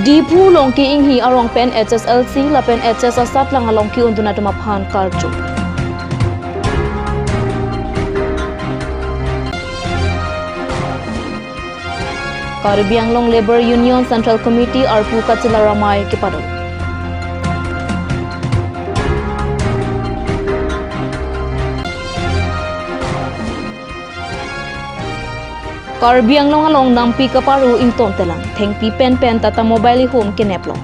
Dipu longki inghi arong pen HSLC lapen HS asat lang alongki unduna dumaphan karju. Caribbean Long Labor Union Central Committee arpu kachila ramai kipado. Caribbean Long along nampi kaparu ington telang thengpi pen tata mobile home kineplo.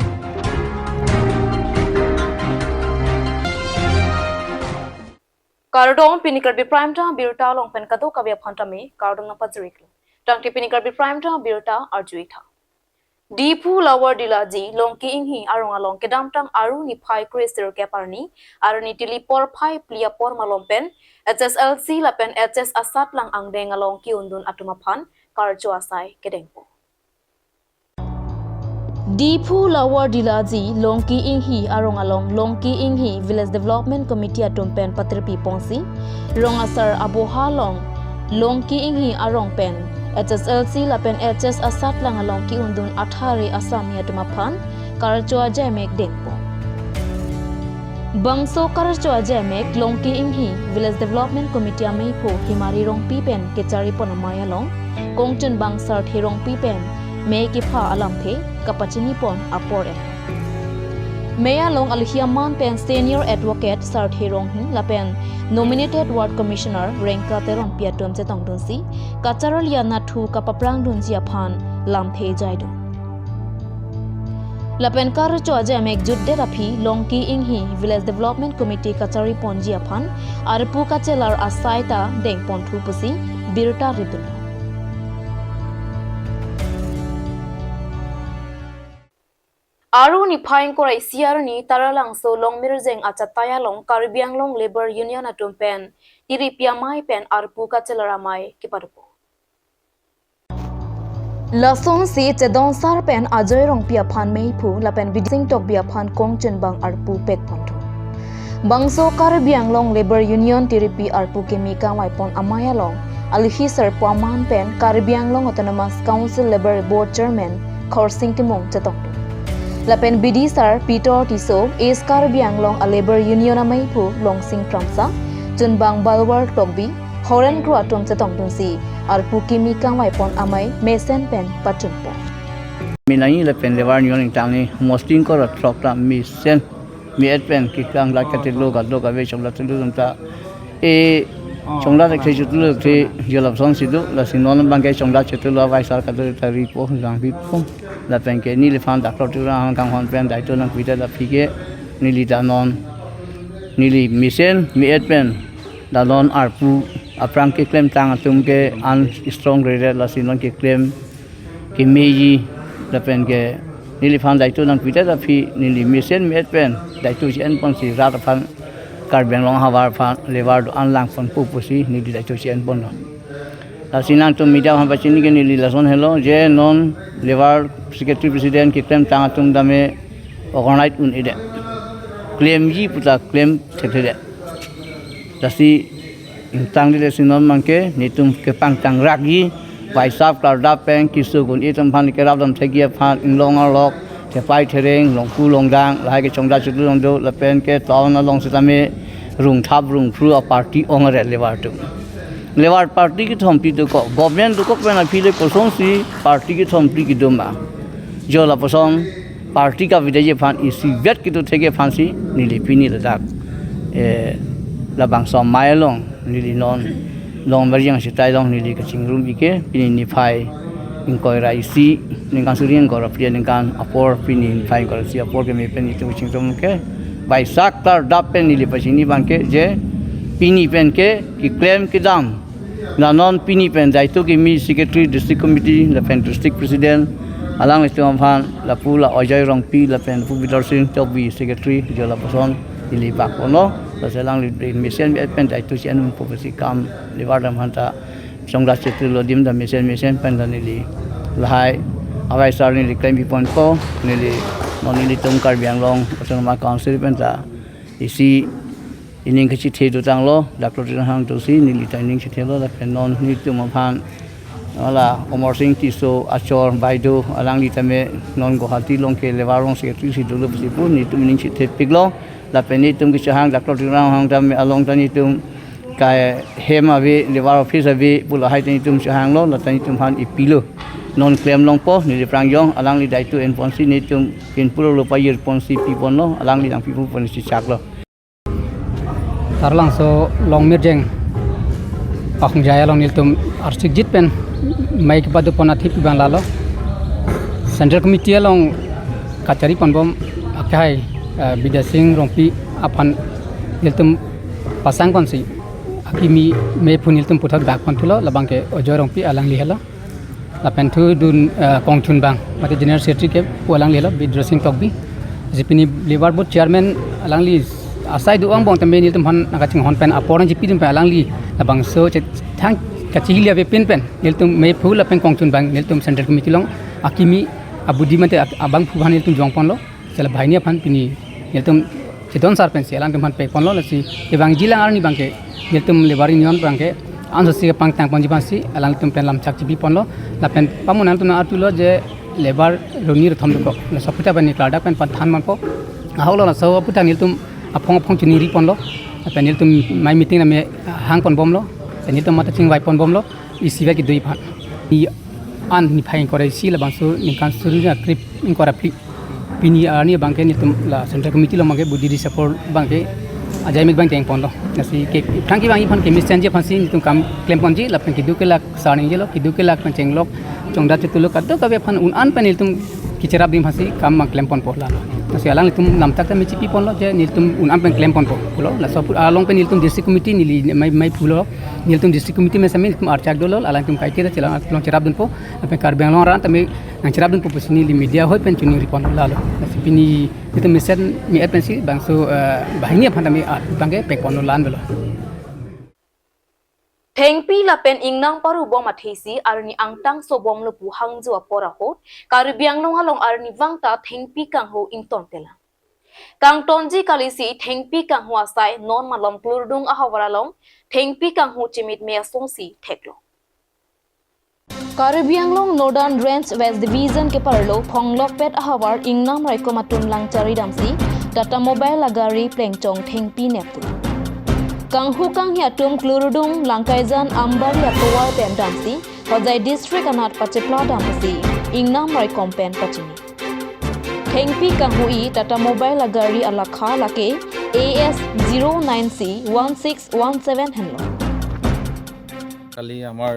Cardong pinikarbi prime time birta long pen kado kabya phantame cardong na pajriklo. Tangti pinikarbi prime time birta arjuita. Dipu lower dilaji longki inghi arong along kedamtang aru ni phai kristir keparni aru ni tilipor phai plia por malompen HSLC lapen HS asat lang angdeng along ki undun atumaphan karjo asai kedengpo. Dipu lower dilaji longki inghi arong along longki inghi village development committee atumpen patripi pongsi rong asar aboha long longki inghi arong pen HSLC lapen HS asat lang along ki undun athari asami atumaphan karjo ajemek dengpo. Bangso karjo ajemek longki inghi village development committee amei pho himari rong pipen kechari ponamaya long kongchun bangsar thirong pipen me ki pha alam the kapachini pon apore. Meya long alhiaman pen senior advocate sar thirong hin lapen nominated ward commissioner rengka teron piatum chetong dunsi kacharolia nathu kapaprang dunjia phan lam the jaidu. Lapen karjo ajemek judde rafi longki inghi village development committee kachari ponjia phan arpu kachelar asaita deng pon thu pusi birta ridul. Aru ni phaing korai siar ni taralang so long mirjeng achataya long Caribbean Long Labor Union atumpen iripia mai pen arpu kachelara mai kiparupo. Lason si chedong sar pen ajoy rong pia phan mei phu lapen biding tok bia phan kongchen bang arpu pek pontu. Bangso Caribbean Long Labor Union tiripi arpu kemika mai pon amaya long alhi sar paman pen Caribbean Long Autonomous Council Labor Board Chairman Khorsing Timong chetong. Lapen BD sar Peter Tiso is Caribbean Long a Labor Union amai phu long sing pramsa junbang balwar tokbi horen kru atom chetong dunsi arpu kimika mai pon amai mesen pen pachunpo. Minai lapen Labor Union tangni mosting ko rock ta misen mi pen kikang la katilo ga do ga ve chomla tulu ta e chongla de khejutulu the yolap song sidu la sinon bangke chongla chetulu vai sar ka do ta ri po jang bi po la pen ke ni le fan da klot ra hang kang hon pen dai to nang pita la phige ni li da non ni li misen mi pen da non arpu aprang ke claim tang atum ke an strong rated la sinon ke claim ke meji la pen ke ni li fan dai to nang pita la phi ni li misen mi pen dai to chen pon si ra da fan Caribbean Long hawar fan levar do an lang fan pu si ni di dai to chen pon no la sinan to media han bachini ke ni li la son hello je non levar secretary president ke claim tang atum dame organize un ide claim ji puta claim thete dasi tang de sinon manke ni tum ke pang tang ragi vai sap kar da pen kisu gun itam phan ke rab dam thegia phan in long lok the pai thereng long pu long dang lai ke chongda chu long do la pen ke taw na long sitame rung thap rung fru a party ong re levar tu levar party ki thompi to ko government to ko pen a phile person si party ki thompi ki doma jo la person party ka vidaje phan isi vet ki to thege phan si ni le pini la dak la bang som mai long ni li non long bariang si tai long ni li ka chingrum bi ke pini ni phai in koi rai si ning kan surien ko ra pia ning kan apor pini phai ko si apor ke me pen ni tu chingrum ke bai sak tar dap pen ni li pasini bang ke je pini pen ke ki claim ki dam na non pini pen dai to ki mi secretary district committee la pen district president alang le tuam phan la pu la ojai rong pi la pen pu bidor sin to bi secretary jo la person ili bak ono la selang li mission pen dai to sian pu si kam li war dam hanta songda chetu lo dim da mission pen da ni li lai awai sar ni li claim bi pon ko ni li non ni tum Caribbean Long Autonomous Council pen da isi ining khachi the do tang lo doctor hang to si ni li taining chi the lo la pen non ni tum phan ala Omar Singh Tiso Achor Baido alang di tame non Guwahati long ke lewarong sekretari si dulu bersipun itu mening si tepiglo la peni tum ki chahang daktor tirang hang tam along tani tum kai hema vi lewar office vi pula hai tani tum chahang lo la tani tum han ipilo non claim long po ni prang yong alang li dai tu en ponsi ni tum kin pulo lo payir ponsi pi pon lo alang li dang pi pon si chak lo tarlang so long mirjeng akong jaya long niltum arsik jit pen mai ke padu pon athi bang lalo central committee long kachari pon bom akai bidasing rompi apan niltum pasang kon si akimi me pun niltum puthak dak pon thulo labang ke ojo rompi alang li hela lapen thu dun kong chun bang mate general secretary ke pulang li hela bidrosing tokbi jipini labor board chairman alang li asai duang bong tambe niltum hon nakaching hon pen aporang jipi dum pe alang li labang so thang kachili ave pen niltum me phula pen kong chun bang niltum central committee long akimi abudi mate abang phuban niltum jong pon lo chala bhaini aphan pini niltum chidon sar pen selang tum han pe pon lo lasi ebang jilang arni bangke niltum lebari union bangke anso si pang tang pon jipan si alang tum pen lam chak jipi pon lo la pen pamunan tum atulo je lebar ronir thom ko la saputa bani klada pen pathan man ko aholo la saw puta niltum apong chuni ri pon lo pen niltum mai meeting na me hang pon bom lo niltum mata ching vai pon bom lo isiba ki dui phan i an ni phai ko rai si la bangsu ni kan suru na trip in ko ra pini ani bangke niltum la central committee lo mangke budi di support bangke ajai mek bang teng pon lo nasi ke franki bang phan kemis change phan si niltum kam claim pon ji la pen ki du ke lak sarning je lo ki du ke lak pen cheng lok chongda chutuluk ka to ka be phan un an pen niltum kicerap dim phasi kam mang claim pon por la nasi alang niltum nam tak ta me chipi pon lo je niltum un an pen claim pon por pulo la so along pen niltum district committee nili mai pulo niltum district committee me sami tum archak dolo alang tum kai kira chela long cerap dun po pen kar beng long ran tame nang cerap dun po pusini li media hoi pen chuni ripon la lo nasi pini niltum mesen mi pen si bang so bahini phan tame bangke pek pon lan belo Thengpi la pen ingnang paru bom athisi arni angtang so bom lu pu hangju apora hot karibiang long halong arni wangta thengpi kang ho ington tela kang tonji kalisi thengpi kang ho asai non malom klurdung ahawara long thengpi kang ho chimit me asongsi theklo Karibiang long Northern Range West Division ke parlo phonglok pet ahawar ingnam raiko matun langchari damsi Tata Mobile lagari plengchong thengpi nepu Kang hukang hiatum klurudung langkaijan ambar ya towar pen damsi hojai district anat pachepla damsi ingnam rai kompen pachini thengpi kang hui Tata Mobile lagari alakha lake AS 09C 1617 henlo kali amar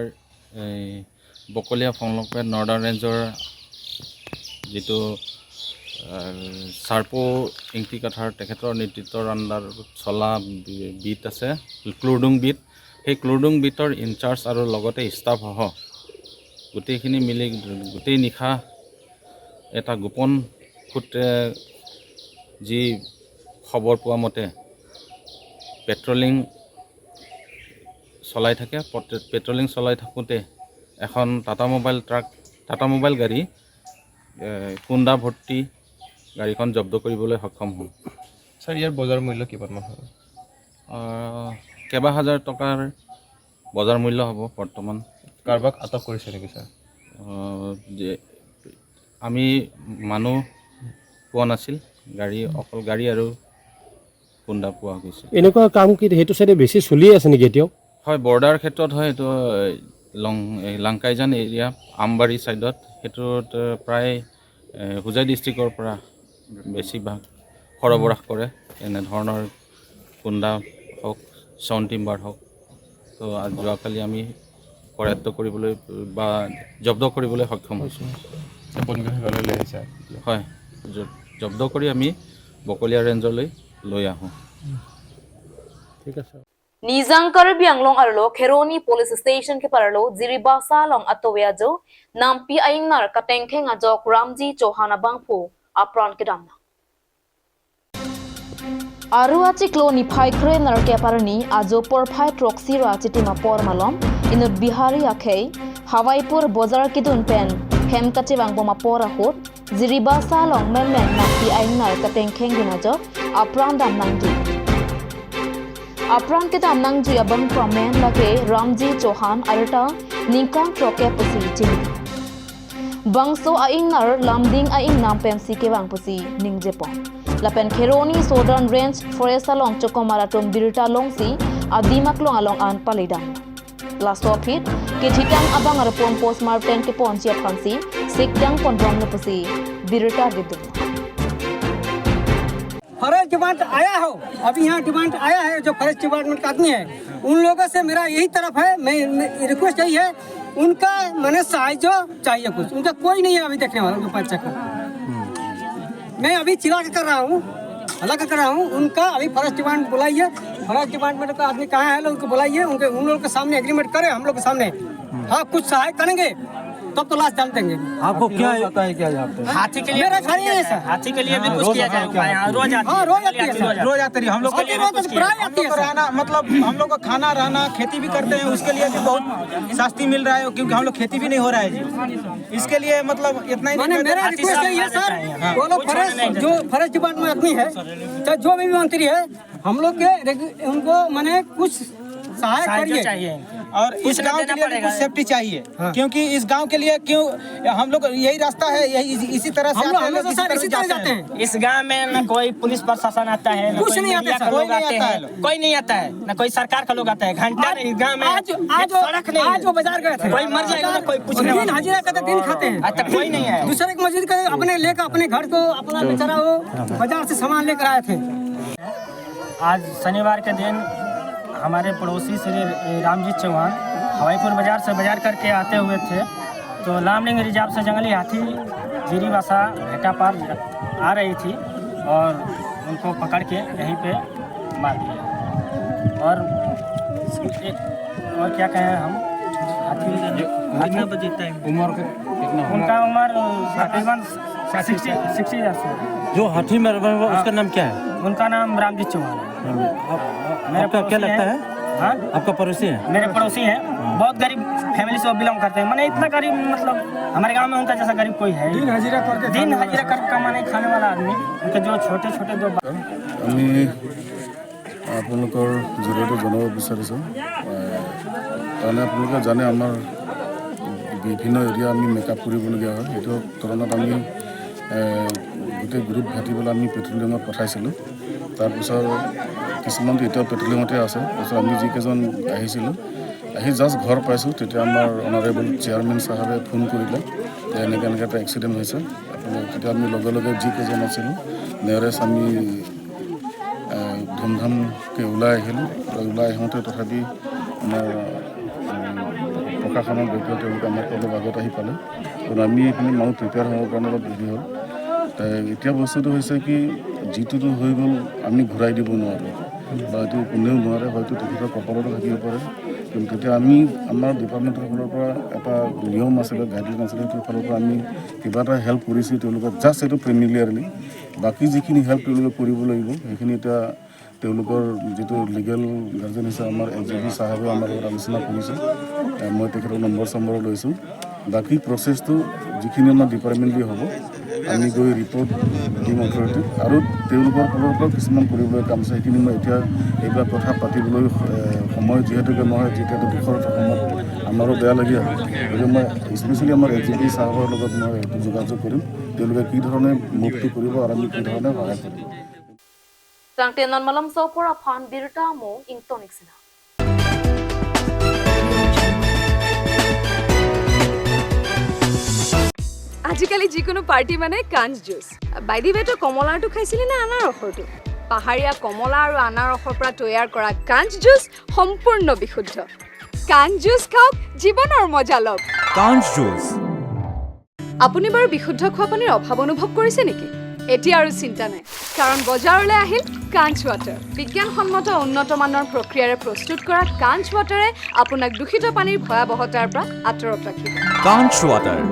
Bokolia ফংলকপেট northern ৰেঞ্জৰ যিটো চাৰ্পো ইংতি কাঠাৰ তেখেতৰ নেতৃত্বৰ আণ্ডাৰত চলা beet আছে ক্লুডুং beet সেই ক্লুডুং বিটৰ in-charge আৰু লগতে ষ্টাফ সহ গোটেইখিনি মিলি গোটেই নিশা এটা গোপন সূত্ৰে যি খবৰ পোৱা মতে পেট্ৰলিং চলাই থাকে পেট্ৰলিং চলাই থাকোঁতে এখন টাটা মোবাইল গাড়ী কুণ্ডা ভৰ্তি গাড়ীখন জব্দ কৰিবলৈ সক্ষম হ'ল স্যাৰ ইয়াৰ বজাৰ মূল্য কিমান মান হ'ব কেইবা হাজাৰ টকাৰ বজাৰ মূল্য হ'ব বৰ্তমান কাৰোবাক আটক কৰিছে নেকি স্যাৰ আমি মানুহ পোৱা নাছিল অকল গাড়ী আৰু কুণ্ডা পোৱা গৈছে এনেকুৱা কাম কি সেইটো চাইডে বেছি চলি আছে নেকি এতিয়াও হয় বৰ্ডাৰ ক্ষেত্ৰত হয় এইটো লাংকাইজান এৰিয়া আমবাৰী ছাইডত সেইটোত প্ৰায় হুজাই ডিষ্ট্ৰিক্টৰ পৰা বেছিভাগ সৰবৰাহ কৰে এনেধৰণৰ কুণ্ডা হওক চাউণ্ড টিম্বাৰ হওক তো যোৱাকালি আমি কৰায়ত্ব কৰিবলৈ বা জব্দ কৰিবলৈ সক্ষম হৈছোঁ হয় জব্দ কৰি আমি বকলিয়া ৰেঞ্জলৈ লৈ আহোঁ ঠিক আছে Nizangkar bianglong arlo Kheroni police station ke parlo Jiribasa long atowya jo nampi aingnar katengkheng ajok Ramji Chauhan bangphu apran kedamna Aruachi kloni phai khre nar ke parni ajo por phai troxy ra chitima por malom inut bihari akhei Hawaipur bozar kidun pen hemkachi bangboma por ahot Jiribasa long men nampi aingnar katengkheng dinajok apran dam nangdu Apran ke damnang ju abang promen lake Ramji Chauhan arta ningkang troke pusi jing bangso aing nar lamding aing nam pen si ke bang pusi ning jepon lapen kheroni southern range forest along chokomara tom birta long si adimak long along an palidang last of it ke thitang abang ar pom postmortem ke pon chia phansi sikdang pondrong ne pusi birta didu forest department आया हो अभी यहाँ department आया है जो forest department का आदमी है उन लोगों से मेरा यही तरफ है मैं रिक्वेस्ट यही है उनका मैंने सहायता चाहिए कुछ उनका कोई नहीं है अभी देखने वाला उनके पास चक्कर मैं अभी चिल्ला के कर रहा हूँ हल्ला कर रहा हूँ उनका अभी फॉरेस्ट डिपार्टमेंट बुलाइए फॉरेस्ट डिपार्टमेंट का आदमी कहाँ है उनको बुलाइए उन लोगों के सामने एग्रीमेंट करें हम लोग के सामने हाँ कुछ सहाय करेंगे तब तो लाश डाल देंगे आपको क्या पता है क्या हाथी के लिए हाथी के लिए भी कुछ किया जाएगा रोज आती है हम लोग मतलब हम लोग को खाना रहना खेती भी करते हैं उसके लिए भी बहुत सस्ती मिल रहा है क्योंकि हम लोग खेती भी नहीं हो रहा है जी इसके लिए मतलब इतना ही मेरा रिक्वेस्ट है सर वो लोग जो फॉरेस्ट डिपार्टमेंट आदमी है चाहे जो भी मंत्री है हम लोग के उनको मैंने कुछ सहायता चाहिए और इस गांव के लिए कुछ सेफ्टी चाहिए क्योंकि इस गांव के लिए क्यों हम लोग यही रास्ता है यही इसी तरह से इसी तरह जाते हैं इस गांव में न कोई पुलिस प्रशासन आता है न कुछ नहीं आता कोई नहीं आता है न कोई सरकार का लोग आता है घंटा इस गांव में आज वो बाजार गए थे कोई मर जाएगा कोई पूछने दिन हाजिरा करते दिन खाते हैं आज तक कोई नहीं है दूसरे की मस्जिद का अपने लेकर अपने घर को अपना बेचारा वो बाजार से सामान लेकर आए थे आज शनिवार के दिन हमारे पड़ोसी श्री रामजीत चौहान हवाईपुर बाजार से बाजार करके आते हुए थे तो लामलिंग रिजर्व से जंगली हाथी जीरीवासा भेटा पार आ रही थी और उनको पकड़ के यहीं पे मार दिया और क्या कहें हम हाथी उम्र उनका उम्र तकरीबन 60 ईयर्स है जो हाथी में उसका नाम क्या है उनका नाम रामजीत चौहान है आपका क्या लगता है हाँ आपका पड़ोसी है मेरे पड़ोसी हैं बहुत गरीब फैमिली से बिलोंग करते हैं मैंने इतना गरीब मतलब हमारे गांव में उनका जैसा गरीब कोई है दिन हाजिरा कर कमाने खाने वाला आदमी उनके जो छोटे छोटे दो আমি আপোনালোকৰ জৰিয়তে জনাব বিচাৰিছোঁ তাৰমানে আপোনালোকে জানে আমাৰ বিভিন্ন এৰিয়া আমি মেকআপ কৰিবলগীয়া হয় এইটো তুলনাত আমি গোটেই গ্ৰুপ ভাটি পেলাই আমি পেট্ৰলিঙত পঠাইছিলোঁ তাৰপিছত কিছুমানটো এতিয়াও পেট্ৰলিঙতে আছে তাৰপিছত আমি যিকেইজন আহিছিলোঁ আহি জাষ্ট ঘৰ পাইছোঁ তেতিয়া আমাৰ অনাৰেবল চেয়াৰমেন চাহাবে ফোন কৰিলে যে এনেকৈ এটা এক্সিডেণ্ট হৈছে তেতিয়া আমি লগে লগে যিকেইজন আছিলোঁ নেৰেছ আমি ধুমধামকৈ ওলাই আহিলোঁ ওলাই আহোঁতে তথাপি আমাৰ প্ৰশাসনৰ ব্যক্তিয়ে তেওঁলোকে আমাক অলপ আগত আহি পালে কাৰণ আমি এইখিনি মানুহ প্ৰিপেয়াৰ হ'বৰ কাৰণে অলপ দেৰি হ'ল এতিয়া বস্তুটো হৈছে কি যিটোতো হৈ গ'ল আমি ঘূৰাই দিব নোৱাৰোঁ বা এইটো কোনেও নোৱাৰে হয়তো তেখেতৰ কপালতো থাকিব পাৰে কিন্তু তেতিয়া আমি আমাৰ ডিপাৰ্টমেণ্টৰ ফালৰ পৰা এটা নিয়ম আছিলে গাইডলাইন আছিলে সেইটো ফালৰ পৰা আমি কিবা এটা হেল্প কৰিছোঁ তেওঁলোকক জাষ্ট এইটো ফেমিলিয়াৰলি বাকী যিখিনি হেল্প তেওঁলোকে কৰিব লাগিব সেইখিনি এতিয়া তেওঁলোকৰ যিটো লিগেল গাৰ্জেন হিচাপে আমাৰ এজিপি চাহাবেও আমাৰ লগত আলোচনা কৰিছে মই তেখেতৰ নম্বৰ লৈছোঁ বাকী প্ৰচেছটো যিখিনি আমাৰ ডিপাৰ্টমেণ্টলি হ'ব আমি গৈ ৰিপৰ্ট দিম অথৰিটিক আৰু তেওঁলোকৰ ফালৰ পৰা কিছুমান কৰিবলৈ কাম আছে সেইখিনি মই এতিয়া এইবিলাক কথা পাতিবলৈ সময় যিহেতুকে নহয় যিহেতু দুখৰ সময়ত আমাৰো বেয়া লাগি আহে গতিকে মই স্পেচিয়েলি আমাৰ এজিপি চাহাবৰ লগত মই এইটো যোগাযোগ কৰিম তেওঁলোকে কি ধৰণে মুভটো কৰিব আৰু আমি কি ধৰণে সহায় কৰিম Tangtenan malam sopor aphan birta mo ingtonik sina. আজিকালি যিকোনো পাৰ্টি মানে কাঞ্চ জুচ বাইদি বেটো কমলাটো খাইছিলি না আনাৰসৰটো পাহাৰীয়া কমলা আৰু আনাৰসৰ পৰা তৈয়াৰ কৰা কাঞ্চ জুচ সম্পূৰ্ণ বিশুদ্ধ কাঞ্চ জুচ খাওক জীৱনৰ মজা লওক কাঞ্চ জুচ আপুনি বাৰু বিশুদ্ধ খোৱা পানীৰ অভাৱ অনুভৱ কৰিছে নেকি এতিয়া আৰু চিন্তা নাই কাৰণ বজাৰলৈ আহিল কাঞ্চ ৱাটাৰ বিজ্ঞানসন্মত উন্নত মানৰ প্ৰক্ৰিয়াৰে প্ৰস্তুত কৰা কাঞ্চ ৱাটাৰে আপোনাক দূষিত পানীৰ ভয়াৱহতাৰ পৰা আঁতৰত ৰাখিব কাঞ্চ water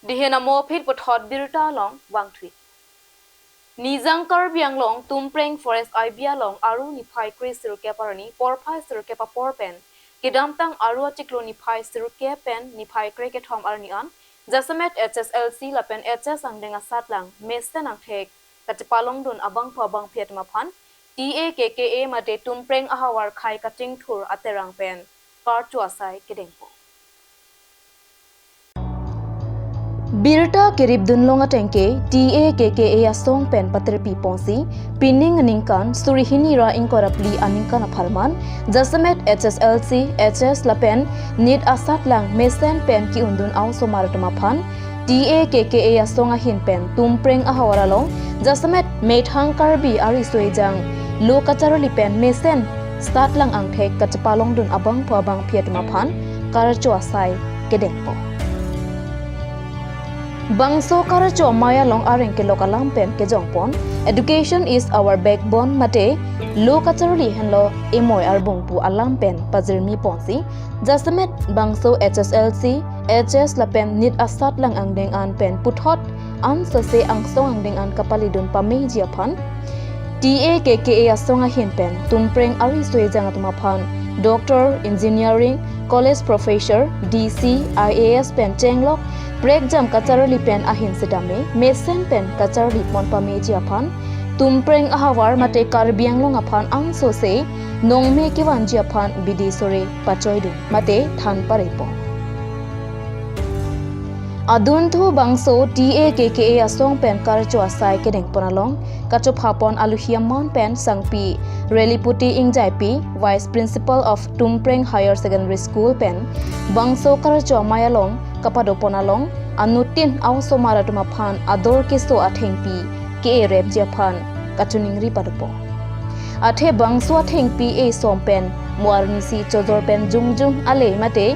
Dihena mopit pothot birta long wangthui. Nizangkar bianglong tumpreng forest ibialong aru niphai kri siruke parani porphai siruke pa porpen kidamtang aru atiklo niphai siruke pen niphai kre ke thom arnian jasamet HSLC lapen HS angdenga satlang mesten ang thek katipalong dun abang pho abang phiat ma phan TAKKA mate tumpreng ahawar khai kating thur aterang pen kar chuasai kedengpo Birta kirib dunlonga tengke TAKKA asong pen paterpi ponsi pining ningkan surihinira inkorapli aningkan aphalman jasamet HSLC HS lapen nit asat lang mesen pen ki undun aw somaratma phan TAKKA asonga hin pen tumpreng ahawaralong jasamet methang karbi ari soejang lokacharoli pen mesen start lang ang thek kachapalong dun abang phabang phiatma phan karcho asai kedengpo Bangso karacho maya long areng ke lokalam pen ke jongpon education is our backbone mate lokacharoli henlo emoy arbong pu alam pen pazirmi ponsi jasamet bangso HSLC HS lapen nit asat lang ang deng an pen puthot an sase ang song ang deng an kapalidun pame jiaphan TAKKA asonga hin pen tumpreng ari soejang atma phan doctor engineering college professor DC IAS pen chenglok break jam kacharoli pen ahin sedame mesen pen kacharoli pon pame jiaphan tumpreng ahawar mate karbiang long aphan ang sose nongme kiwan jiaphan bidisore pachoidu mate than parepo Aduntu bangso TAKKA asong pen karcho asai kedeng ponalong kachop hapon aluhiamon pen sangpi reliputi ingjaipi vice principal of Tumpreng Higher Secondary School pen bangso karcho mayalong kapado ponalong anutin aw somaratuma phan ador keso athengpi ke rep japhan kachuningri padopo athe bangso athengpi e sompen muarnisi chojor pen jungjung ale mate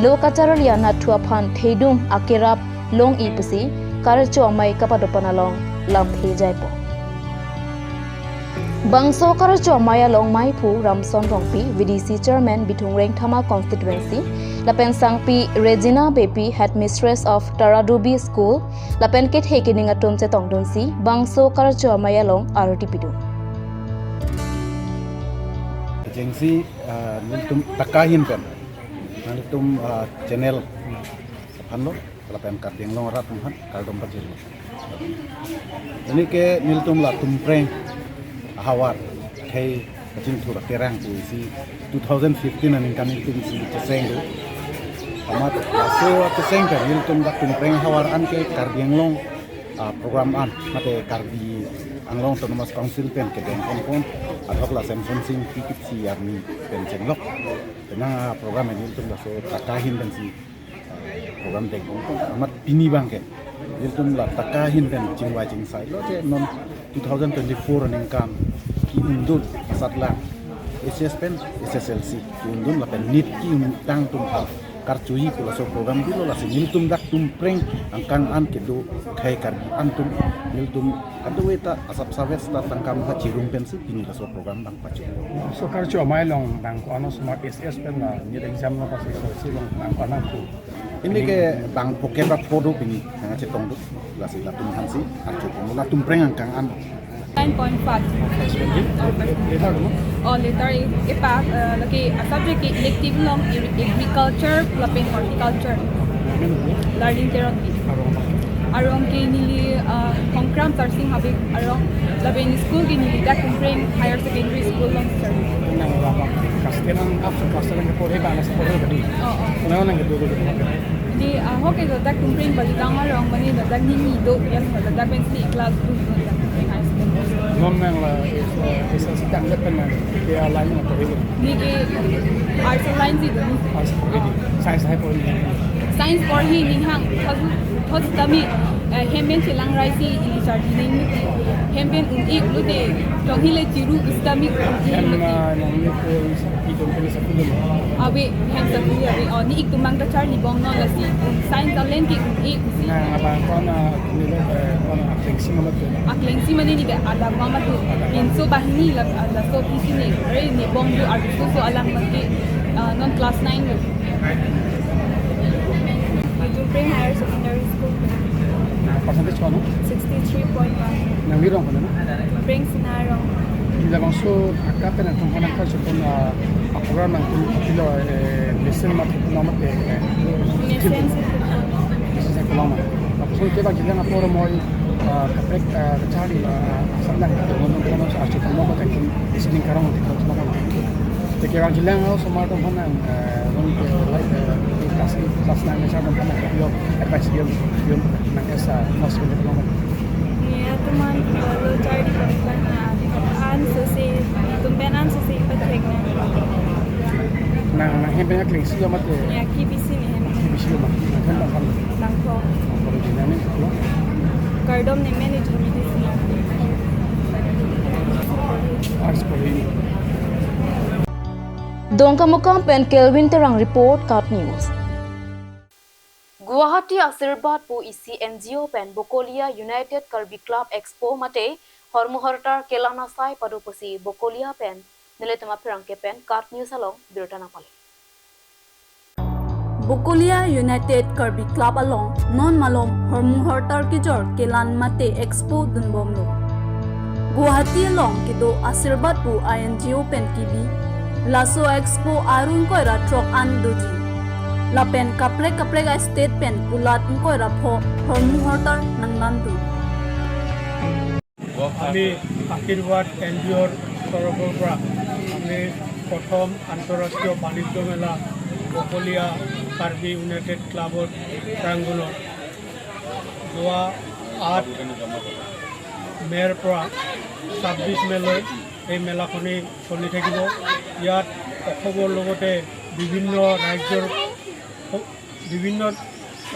lokacharoliya nathua phan theidum akerap long ipsi karcho mai kapado ponalong lamphe jaipo Bangso karcho maya long mai phu Ramson Rongpi VDC chairman Bithungreng Thama constituency lapen sangpi Regina Bepi headmistress of Taradubi school lapen ket hekining atom che tongdunsi bangso karcho maya long arti pidu agency niltum takahin pen niltum channel hanlo lapen karting long rat han kaldom pajil ini ke niltum la tumpreng ahawar kay kacing thura terang puisi 2015 aning kami tum si tesengdu amat so teseng kan niltum la tumpreng ahawar an ke karting long program an mate karbi anglong autonomous council pen ke den kon adhok la samsung sing tikip si arni pen chenglok tenang program ini niltum la so takahin dan si program den kon amat pini bang ke niltum la takahin pen chingwa chingsai lo je non 2024 aning kam ki undun asatla SS pen SSLC ki undun la pen nit ki undang tum hal karcui pula so program bilo la niltum dak tumpreng angkan an kedo khai karbi antum niltum adu eta asap savet sta tangkam ha cirung pen si pini la so program bang pacu so karcho mai long bang ko ano smart SS pen la ni exam la pasi so si long bang ko na ku ini ke bang pokeba fodo pini nga cetong du la si la tum hansi arju la tumpreng angkan an 9.5 or later impact lagi subject elective long agriculture lapin horticulture learning therapy arong ke nili konkram tarsing habik arong lapin school ke nili dak Tumpreng Higher Secondary School long service nang lama kastenang after kastenang ke pore bala sa pore badi nang nang ke do di hoke do dak Tumpreng bali dang arong mani dak nini do yan dak ben si class 2 non nang la is sedang depan ke lain atau ini ni ke arts line si do science hai pore science por hi ning hang thos tami hemben chilang rai si ili charge ning hemben ik lu de tong hi le chiru istami hem nang ni ko idon ko sa kulum abe hem sa kuli abe ni ik tumang ta charli bong no la si science alen ki ik na abang ko na ni lo ko na akleng si mani ni ada mama tu inso bahni la so kisi ni re ni bong du art so alam mati non class 9 lo Tumpreng Higher Secondary School percentage ko no 63.1 nang mirong ko na Tumpreng Sinarong ila bang so akape na tong kanang ka so na program ng kilo listen mat no mat Listen sa kulama tapos ko ba kita na poro mo kaprek kecari asal dah ngomong asal kamu pakai sini karang untuk kamu makan. Jadi orang jelang kalau semua tu mana orang kasih macam mana dia advice dia nak esa mas boleh kamu. Ni teman kalau cari an sesi tumpenan sesi peteknya. Nah hempenyak lagi sih amat. Ya KBC ni KBC mah. Kan tak kan. Langkau. Kalau jelang ni tu. Kardom ni manager ni sini. Arts Korea. Dongka Mukam Pen Kelvin Terang Report Cut News. Guwahati Asirbad Po isi NGO Pen Bokolia United Karbi Club Expo Mate Hormuhortar Kelana Sai Paduposi Bokolia Pen Niletama Pirangke Pen Cut News along Birtana Pale. Bokolia United Karbi Club along non malom Hormuhortar Kijor Kelan Mate Expo Dunbomlo. Guwahati along Kido Asirbad Po INGO Pen Kibi Laso Expo Arun Koira Trok An Doji Lapen Kaprek Kaprek State Pen Pulat Koira Po Hormuhortar Nangnandu আমি আশীর্বাদ এনজিঅ'ৰ তৰফৰ পৰা আমি প্ৰথম আন্তঃৰাষ্ট্ৰীয় বাণিজ্য মেলা বকলীয়া Karbi United ক্লাবৰ প্ৰাংগণত যোৱা 8 মে'ৰ পৰা 26 মে'লৈ এই মেলাখনি চলি থাকিব। ইয়াত অসমৰ লগতে বিভিন্ন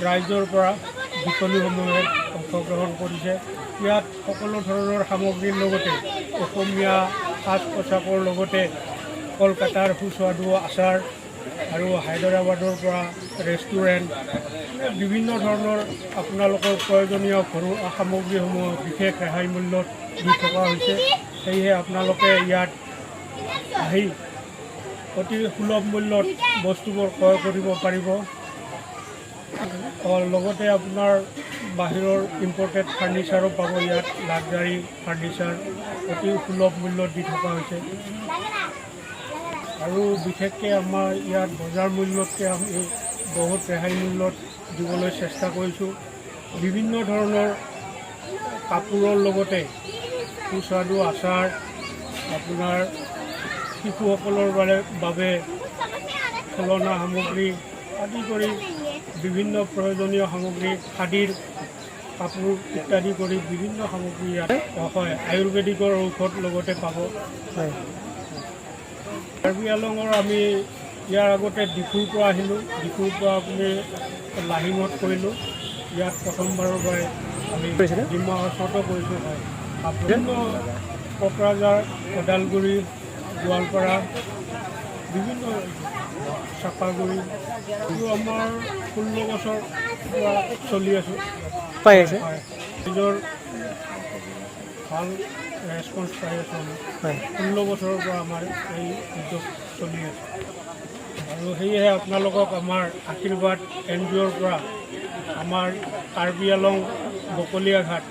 ৰাজ্যৰ পৰা বিপণীসমূহে অংশগ্ৰহণ কৰিছে। ইয়াত সকলো ধৰণৰ সামগ্ৰীৰ লগতে অসমীয়া সাজ পোছাকৰ লগতে কলকাতাৰ সুস্বাদু আচাৰ আৰু হায়দৰাবাদৰ পৰা ৰেষ্টুৰেণ্ট বিভিন্ন ধৰণৰ আপোনালোকৰ প্ৰয়োজনীয় ঘৰুৱা সামগ্ৰীসমূহ বিশেষ ৰেহাই মূল্যত দি থকা হৈছে। সেয়েহে আপোনালোকে ইয়াত আহি অতি সুলভ মূল্যত বস্তুবোৰ ক্ৰয় কৰিব পাৰিব। লগতে আপোনাৰ বাহিৰৰ ইম্পৰ্টেড ফাৰ্নিচাৰো পাব। ইয়াত লাক্সাৰী ফাৰ্নিচাৰ অতি সুলভ মূল্যত দি থকা হৈছে আৰু বিশেষকৈ আমাৰ ইয়াত বজাৰ মূল্যতকৈ আমি বহুত ৰেহাই মূল্যত দিবলৈ চেষ্টা কৰিছোঁ। বিভিন্ন ধৰণৰ কাপোৰৰ লগতে সুস্বাদু আচাৰ, আপোনাৰ শিশুসকলৰ বাবে খেলনা সামগ্ৰী আদি কৰি বিভিন্ন প্ৰয়োজনীয় সামগ্ৰী, খাদীৰ কাপোৰ ইত্যাদি কৰি বিভিন্ন সামগ্ৰী ইয়াত হয়। আয়ুৰ্বেদিকৰ ঔষধ লগতে পাব। কাৰ্বি আংলঙৰ আমি ইয়াৰ আগতে ডিফুৰ পৰা আহিলোঁ। ডিফুৰ পৰা আপুনি লাহিঙত কৰিলোঁ। ইয়াত প্ৰথমবাৰৰ বাবে আমি ডিমা হাউচতো কৰিছোঁ। হয়, বিভিন্ন কোকৰাঝাৰ, ওদালগুৰি, গোৱালপাৰা, বিভিন্ন চাপাগুৰি আমাৰ 16 বছৰ পৰা চলি আছোঁ। পাই আছে নিজৰ ভাল ৰেছপন্স পাই আছোঁ। আমি 16 বছৰৰ পৰা আমাৰ এই উদ্যোগ চলি আছে আৰু সেয়েহে আপোনালোকক আমাৰ আশীৰ্বাদ NGO'ৰ পৰা আমাৰ কাৰ্বি আংলং বকলীয়া ঘাট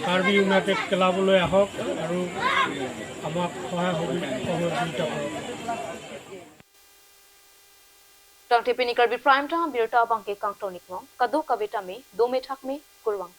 কাৰ্বি ইউনাইটেড ক্লাবলৈ আহক আৰু আমাক সহায় সহযোগিতা কৰক। Tang Tipini Karbi Prime Time Birta Bangke Kang Tonik Mong Kadu Kabita Me Do Me Thak Me Kurwang